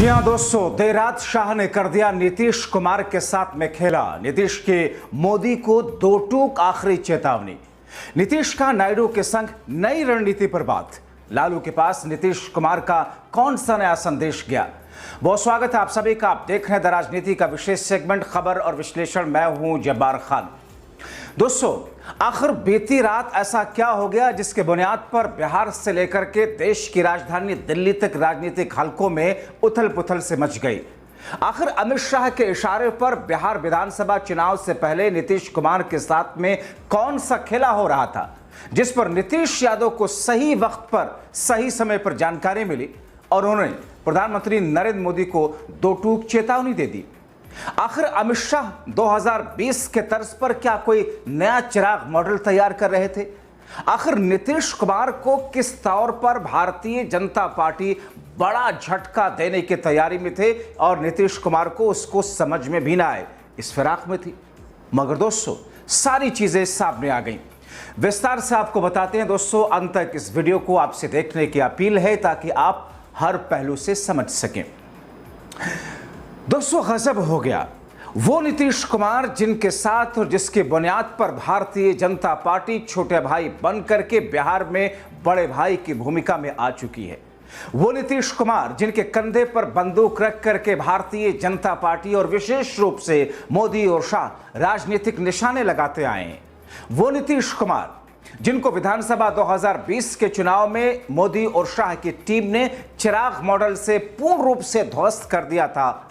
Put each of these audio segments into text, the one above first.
जी हाँ दोस्तों, देर रात शाह ने कर दिया नीतीश कुमार के साथ में खेला। नीतीश के मोदी को दो टूक आखिरी चेतावनी। नीतीश का नायडू के संग नई रणनीति पर बात। लालू के पास नीतीश कुमार का कौन सा नया संदेश गया? बहुत स्वागत है आप सभी का। आप देख रहे हैं द राजनीति का विशेष सेगमेंट खबर और विश्लेषण। मैं हूं जब्बार खान। दोस्तों, आखिर बीती रात ऐसा क्या हो गया जिसके बुनियाद पर बिहार से लेकर के देश की राजधानी दिल्ली तक राजनीतिक हलकों में उथल पुथल से मच गई? आखिर अमित शाह के इशारे पर बिहार विधानसभा चुनाव से पहले नीतीश कुमार के साथ में कौन सा खेला हो रहा था जिस पर नीतीश यादव को सही वक्त पर सही समय पर जानकारी मिली और उन्होंने प्रधानमंत्री नरेंद्र मोदी को दो टूक चेतावनी दे दी? आखिर अमित शाह 2020 के तर्ज पर क्या कोई नया चिराग मॉडल तैयार कर रहे थे? आखिर नीतीश कुमार को किस तौर पर भारतीय जनता पार्टी बड़ा झटका देने की तैयारी में थे और नीतीश कुमार को उसको समझ में भी ना आए, इस फिराक में थी? मगर दोस्तों, सारी चीजें सामने आ गई। विस्तार से आपको बताते हैं दोस्तों। अंत तक इस वीडियो को आपसे देखने की अपील है ताकि आप हर पहलू से समझ सकें। दोस्तों, गजब हो गया। वो नीतीश कुमार जिनके साथ और जिसके बुनियाद पर भारतीय जनता पार्टी छोटे भाई बन करके बिहार में बड़े भाई की भूमिका में आ चुकी है। वो नीतीश कुमार जिनके कंधे पर बंदूक रख करके भारतीय जनता पार्टी और विशेष रूप से मोदी और शाह राजनीतिक निशाने लगाते आए हैं। वो नीतीश कुमार जिनको विधानसभा 2020 के चुनाव में मोदी और शाह की टीम ने चिराग मॉडल से पूर्ण रूप से ध्वस्त कर दिया था,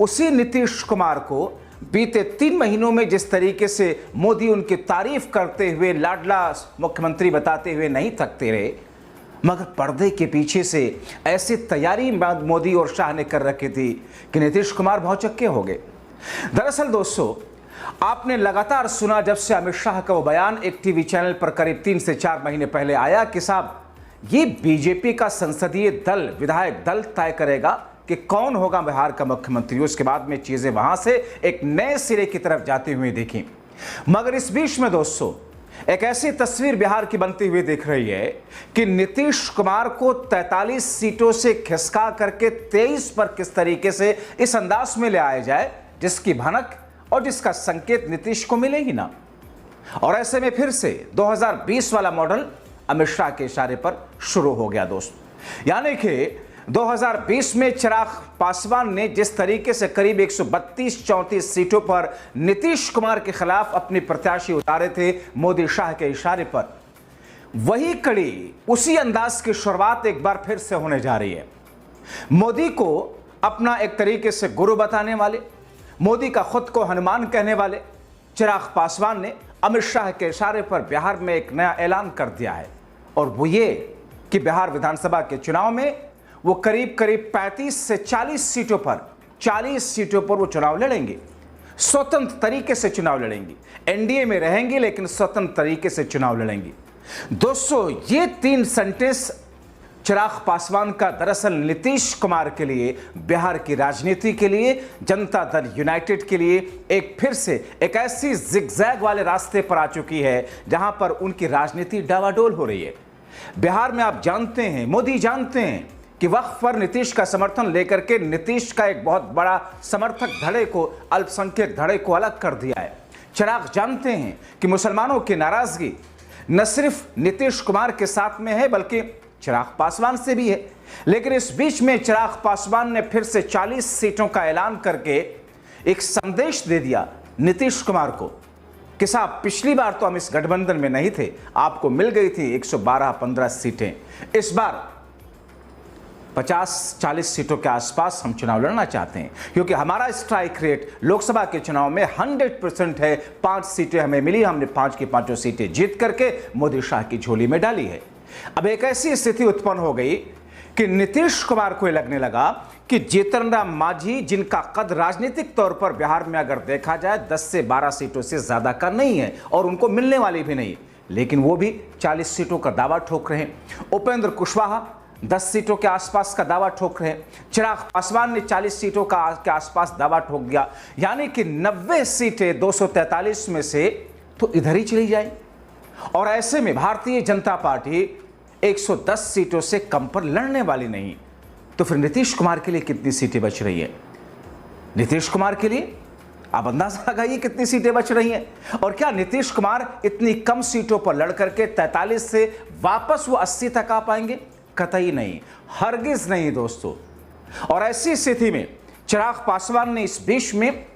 उसी नीतीश कुमार को बीते 3 महीनों में जिस तरीके से मोदी उनकी तारीफ करते हुए लाडला मुख्यमंत्री बताते हुए नहीं थकते रहे, मगर पर्दे के पीछे से ऐसी तैयारी मोदी और शाह ने कर रखी थी कि नीतीश कुमार भौचक्के हो गए। दरअसल दोस्तों, आपने लगातार सुना जब से अमित शाह का वो बयान एक टीवी चैनल पर करीब 3 से 4 महीने पहले आया कि साहब ये बीजेपी का संसदीय दल, विधायक दल तय करेगा कि कौन होगा बिहार का मुख्यमंत्री। उसके बाद में चीजें वहां से एक नए सिरे की तरफ जाती हुई देखी। मगर इस बीच में दोस्तों, एक ऐसी तस्वीर बिहार की बनती हुई दिख रही है कि नीतीश कुमार को 43 सीटों से खिसका करके 23 पर किस तरीके से इस अंदाज में ले आया जाए जिसकी भनक और जिसका संकेत नीतीश को मिले ही ना। और ऐसे में फिर से 2020 वाला मॉडल अमित शाह के इशारे पर शुरू हो गया दोस्त। यानी कि 2020 में चिराग पासवान ने जिस तरीके से करीब 132-34 सीटों पर नीतीश कुमार के खिलाफ अपने प्रत्याशी उतारे थे मोदी शाह के इशारे पर, वही कड़ी उसी अंदाज की शुरुआत एक बार फिर से होने जा रही है। मोदी को अपना एक तरीके से गुरु बताने वाले, मोदी का खुद को हनुमान कहने वाले चिराग पासवान ने अमित शाह के इशारे पर बिहार में एक नया ऐलान कर दिया है, और वो ये कि बिहार विधानसभा के चुनाव में वो करीब 35 से 40 सीटों पर वो चुनाव लड़ेंगे। स्वतंत्र तरीके से चुनाव लड़ेंगे। एनडीए में रहेंगे लेकिन स्वतंत्र तरीके से चुनाव लड़ेंगे। दोस्तों, ये 3 सेंटेंस चिराग पासवान का दरअसल नीतीश कुमार के लिए, बिहार की राजनीति के लिए, जनता दल यूनाइटेड के लिए एक फिर से एक ऐसी जिगजैग वाले रास्ते पर आ चुकी है जहां पर उनकी राजनीति डावाडोल हो रही है। बिहार में आप जानते हैं, मोदी जानते हैं कि वक्त पर नीतीश का समर्थन लेकर के नीतीश का एक बहुत बड़ा समर्थक धड़े को, अल्पसंख्यक धड़े को अलग कर दिया है। चिराग जानते हैं कि मुसलमानों की नाराजगी न सिर्फ नीतीश कुमार के साथ में है बल्कि चिराग पासवान से भी है। लेकिन इस बीच में चिराग पासवान ने फिर से 40 सीटों का ऐलान करके एक संदेश दे दिया नीतीश कुमार को कि साहब पिछली बार तो हम इस गठबंधन में नहीं थे, आपको मिल गई थी 112-15 सीटें। इस बार 50-40 सीटों के आसपास हम चुनाव लड़ना चाहते हैं, क्योंकि हमारा स्ट्राइक रेट लोकसभा के चुनाव में 100% है। 5 सीटें हमें मिली, हमने 5 की 5 सीटें जीत करके मोदी शाह की झोली में डाली है। अब एक ऐसी स्थिति उत्पन्न हो गई कि नीतीश कुमार को लगने लगा कि जीतन राम मांझी, जिनका कद राजनीतिक तौर पर बिहार में अगर देखा जाए 10 से 12 सीटों से ज्यादा का नहीं है और उनको मिलने वाली भी नहीं, लेकिन वो भी 40 सीटों का दावा ठोक रहे हैं। उपेंद्र कुशवाहा 10 सीटों के आसपास का दावा ठोक रहे हैं। चिराग पासवान ने 40 सीटों के आसपास दावा ठोक दिया। यानी कि 90 सीटें 243 में से तो इधर ही चली जाए। और ऐसे में भारतीय जनता पार्टी 110 सीटों से कम पर लड़ने वाली नहीं। तो फिर नीतीश कुमार के लिए कितनी सीटें बच रही है? नीतीश कुमार के लिए आप अंदाजा लगाइए कितनी सीटें बच रही हैं। और क्या नीतीश कुमार इतनी कम सीटों पर लड़ करके 43 से वापस वो 80 तक आ पाएंगे? कतई नहीं, हरगिज नहीं दोस्तों। और ऐसी स्थिति में चिराग पासवान ने इस बीच में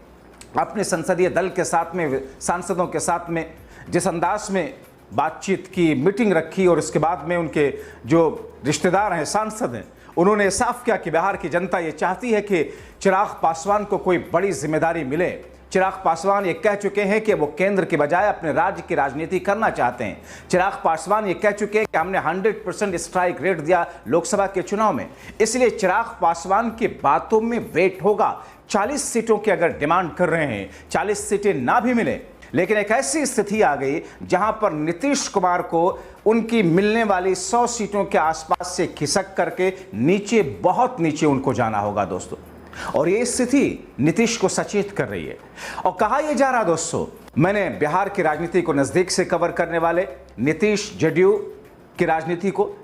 अपने संसदीय दल के साथ में, सांसदों के साथ में जिस अंदाज में बातचीत की, मीटिंग रखी, और इसके बाद में उनके जो रिश्तेदार हैं, सांसद हैं, उन्होंने साफ किया कि बिहार की जनता ये चाहती है कि चिराग पासवान को कोई बड़ी जिम्मेदारी मिले। चिराग पासवान ये कह चुके हैं कि वो केंद्र के बजाय अपने राज्य की राजनीति करना चाहते हैं। चिराग पासवान ये कह चुके हैं कि हमने 100% स्ट्राइक रेट दिया लोकसभा के चुनाव में, इसलिए चिराग पासवान की बातों में वेट होगा। 40 सीटों की अगर डिमांड कर रहे हैं, 40 सीटें ना भी मिले, लेकिन एक ऐसी स्थिति आ गई जहां पर नीतीश कुमार को उनकी मिलने वाली 100 सीटों के आसपास से खिसक करके नीचे, बहुत नीचे उनको जाना होगा दोस्तों। और ये स्थिति नीतीश को सचेत कर रही है। और कहा यह जा रहा दोस्तों, मैंने बिहार की राजनीति को नजदीक से कवर करने वाले नीतीश जदयू की राजनीति को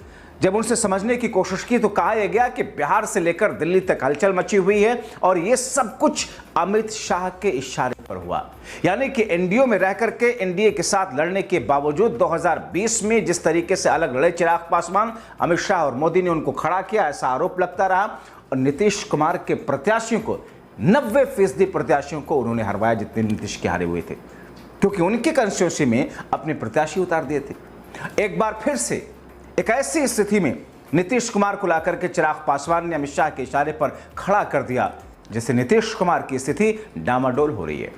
जब उनसे समझने की कोशिश की तो कहा यह गया कि बिहार से लेकर दिल्ली तक हलचल मची हुई है और यह सब कुछ अमित शाह के इशारे पर हुआ। यानी कि एनडीए में रह करके एनडीए के साथ लड़ने के बावजूद 2020 में जिस तरीके से अलग लड़े चिराग पासवान, अमित शाह और मोदी ने उनको खड़ा किया, ऐसा आरोप लगता रहा। और नीतीश कुमार के प्रत्याशियों को 90% प्रत्याशियों को उन्होंने हरवाया जितने नीतीश के हारे हुए थे, क्योंकि उनके कंस्टिट्यूंसी में अपने प्रत्याशी उतार दिए थे। एक बार फिर से एक ऐसी स्थिति में नीतीश कुमार को लाकर के चिराग पासवान ने अमित शाह के इशारे पर खड़ा कर दिया, जिससे नीतीश कुमार की स्थिति डामाडोल हो रही है।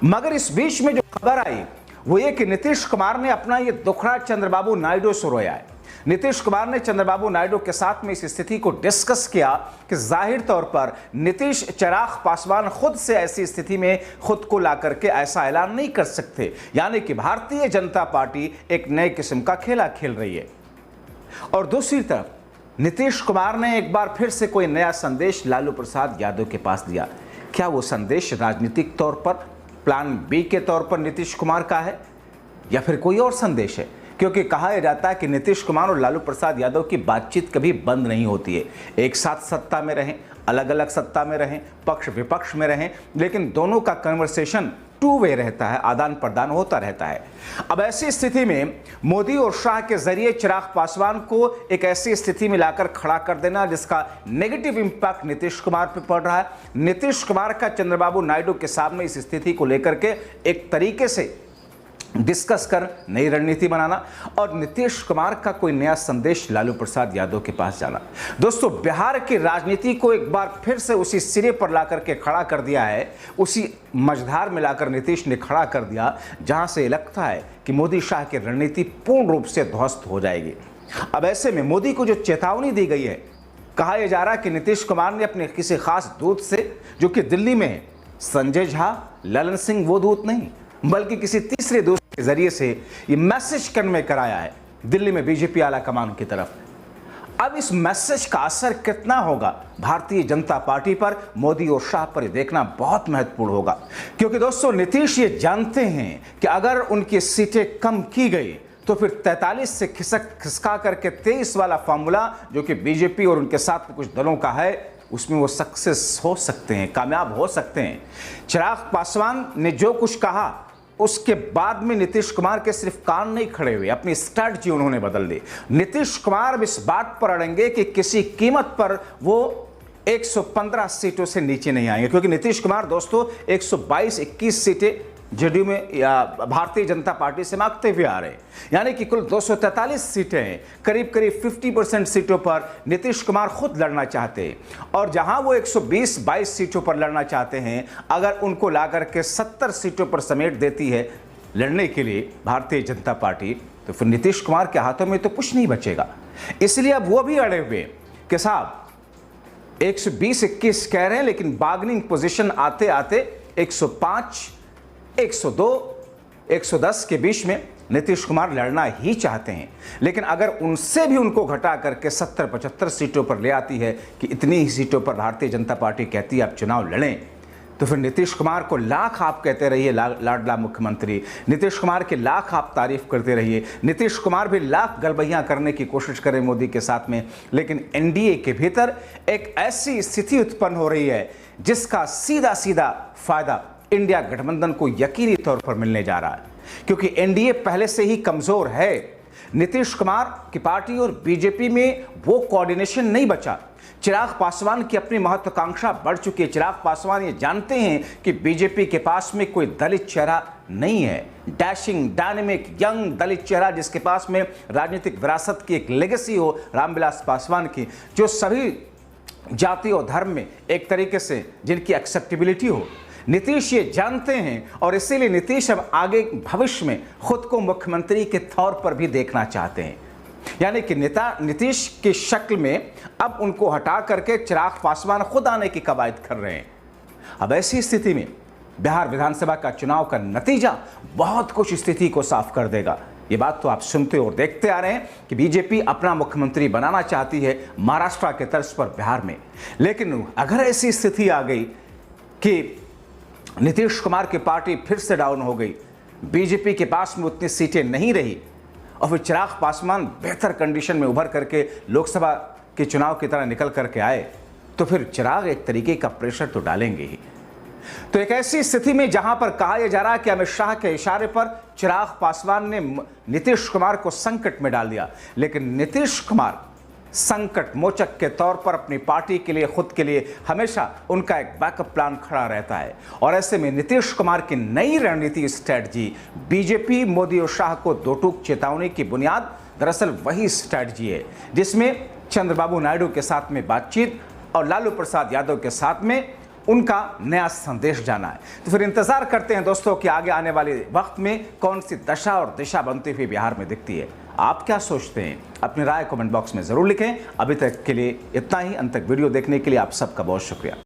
मगर इस बीच में जो खबर आई वो ये कि नीतीश कुमार ने अपना ये दुखड़ा चंद्रबाबू नायडू से रोया है। नीतीश कुमार ने चंद्रबाबू नायडू के साथ में इस स्थिति को डिस्कस किया कि जाहिर तौर पर नीतीश, चिराग पासवान खुद से ऐसी स्थिति में खुद को ला करके ऐसा ऐलान नहीं कर सकते। यानी कि भारतीय जनता पार्टी एक नए किस्म का खेला खेल रही है। और दूसरी तरफ नीतीश कुमार ने एक बार फिर से कोई नया संदेश लालू प्रसाद यादव के पास दिया। क्या वो संदेश राजनीतिक तौर पर प्लान बी के तौर पर नीतीश कुमार का है या फिर कोई और संदेश है? क्योंकि कहा जाता है कि नीतीश कुमार और लालू प्रसाद यादव की बातचीत कभी बंद नहीं होती है। एक साथ सत्ता में रहें, अलग अलग सत्ता में रहें, पक्ष विपक्ष में रहें, लेकिन दोनों का कन्वर्सेशन टू वे रहता है, आदान प्रदान होता रहता है। अब ऐसी स्थिति में मोदी और शाह के जरिए चिराग पासवान को एक ऐसी स्थिति में लाकर खड़ा कर देना जिसका नेगेटिव इंपैक्ट नीतीश कुमार पर पड़ रहा है। नीतीश कुमार का चंद्रबाबू नायडू के सामने इस स्थिति को लेकर के एक तरीके से डिस्कस कर नई रणनीति बनाना और नीतीश कुमार का कोई नया संदेश लालू प्रसाद यादव के पास जाना। दोस्तों, बिहार की राजनीति को एक बार फिर से उसी सिरे पर लाकर के खड़ा कर दिया है, उसी मझधार में लाकर नीतीश ने खड़ा कर दिया जहां से लगता है कि मोदी शाह की रणनीति पूर्ण रूप से ध्वस्त हो जाएगी। अब ऐसे में मोदी को जो चेतावनी दी गई है, कहा यह जा रहा है कि नीतीश कुमार ने अपने किसी खास दूत से, जो कि दिल्ली में है, संजय झा, ललन सिंह वो दूत नहीं, बल्कि किसी तीसरे दोस्त के जरिए से ये मैसेज कन्वे कराया है दिल्ली में बीजेपी आला कमान की तरफ। अब इस मैसेज का असर कितना होगा भारतीय जनता पार्टी पर, मोदी और शाह पर देखना बहुत महत्वपूर्ण होगा। क्योंकि दोस्तों, नीतीश ये जानते हैं कि अगर उनकी सीटें कम की गई तो फिर 43 से खिसका करके 23 वाला फॉर्मूला जो कि बीजेपी और उनके साथ कुछ दलों का है, उसमें वो सक्सेस हो सकते हैं, कामयाब हो सकते हैं। चिराग पासवान ने जो कुछ कहा उसके बाद में नीतीश कुमार के सिर्फ कान नहीं खड़े हुए, अपनी स्ट्रैटेजी उन्होंने बदल दी। नीतीश कुमार अब इस बात पर अड़ेंगे कि किसी कीमत पर वो 115 सीटों से नीचे नहीं आएंगे, क्योंकि नीतीश कुमार दोस्तों 122-21 सीटें जेडीयू में या भारतीय जनता पार्टी से मांगते हुए आ रहे हैं। यानी कि कुल 243 सीटें हैं, करीब करीब 50% सीटों पर नीतीश कुमार खुद लड़ना चाहते हैं। और जहां वो 122 सीटों पर लड़ना चाहते हैं, अगर उनको लाकर के 70 सीटों पर समेट देती है लड़ने के लिए भारतीय जनता पार्टी, तो फिर नीतीश कुमार के हाथों में तो कुछ नहीं बचेगा। इसलिए अब वो भी अड़े हुए कि साहब 120-21 कह रहे हैं, लेकिन बार्गेनिंग पोजीशन आते आते 105, 102, 110 के बीच में नीतीश कुमार लड़ना ही चाहते हैं। लेकिन अगर उनसे भी उनको घटा करके 70-75 सीटों पर ले आती है कि इतनी ही सीटों पर भारतीय जनता पार्टी कहती है आप चुनाव लड़ें, तो फिर नीतीश कुमार को लाख आप कहते रहिए लाडला मुख्यमंत्री, नीतीश कुमार के लाख आप तारीफ करते रहिए, नीतीश कुमार भी लाख गलबैयां करने की कोशिश करें मोदी के साथ में, लेकिन एनडीए के भीतर एक ऐसी स्थिति उत्पन्न हो रही है जिसका सीधा सीधा फायदा इंडिया गठबंधन को यकीनी तौर पर मिलने जा रहा है, क्योंकि एनडीए पहले से ही कमजोर है। नीतीश कुमार की पार्टी और बीजेपी में वो कोऑर्डिनेशन नहीं बचा। चिराग पासवान की अपनी महत्वाकांक्षा बढ़ चुकी है। चिराग पासवान ये जानते हैं कि बीजेपी के पास में कोई दलित चेहरा नहीं है, डैशिंग डायनेमिक यंग दलित चेहरा जिसके पास में राजनीतिक विरासत की एक लेगेसी हो, रामविलास पासवान की, जो सभी जाति और धर्म में एक तरीके से जिनकी एक्सेप्टेबिलिटी हो। नीतीश ये जानते हैं और इसीलिए नीतीश अब आगे भविष्य में खुद को मुख्यमंत्री के तौर पर भी देखना चाहते हैं, यानी कि नेता नीतीश की शक्ल में अब उनको हटा करके चिराग पासवान खुद आने की कवायद कर रहे हैं। अब ऐसी स्थिति में बिहार विधानसभा का चुनाव का नतीजा बहुत कुछ स्थिति को साफ कर देगा। ये बात तो आप सुनते और देखते आ रहे हैं कि बीजेपी अपना मुख्यमंत्री बनाना चाहती है महाराष्ट्र के तर्ज पर बिहार में, लेकिन अगर ऐसी स्थिति आ गई कि नीतीश कुमार की पार्टी फिर से डाउन हो गई, बीजेपी के पास में उतनी सीटें नहीं रही और फिर चिराग पासवान बेहतर कंडीशन में उभर करके लोकसभा के चुनाव की तरह निकल करके आए, तो फिर चिराग एक तरीके का प्रेशर तो डालेंगे ही। तो एक ऐसी स्थिति में जहां पर कहा यह जा रहा है कि अमित शाह के इशारे पर चिराग पासवान ने नीतीश कुमार को संकट में डाल दिया, लेकिन नीतीश कुमार संकट मोचक के तौर पर अपनी पार्टी के लिए, खुद के लिए हमेशा उनका एक बैकअप प्लान खड़ा रहता है। और ऐसे में नीतीश कुमार की नई रणनीति स्ट्रैटेजी बीजेपी मोदी और शाह को दो टूक चेतावनी की बुनियाद दरअसल वही स्ट्रैटेजी है जिसमें चंद्रबाबू नायडू के साथ में बातचीत और लालू प्रसाद यादव के साथ में उनका नया संदेश जाना है। तो फिर इंतजार करते हैं दोस्तों कि आगे आने वाले वक्त में कौन सी दशा और दिशा बनती हुई बिहार में दिखती है। आप क्या सोचते हैं? अपनी राय कमेंट बॉक्स में जरूर लिखें। अभी तक के लिए इतना ही। अंत तक वीडियो देखने के लिए आप सबका बहुत शुक्रिया।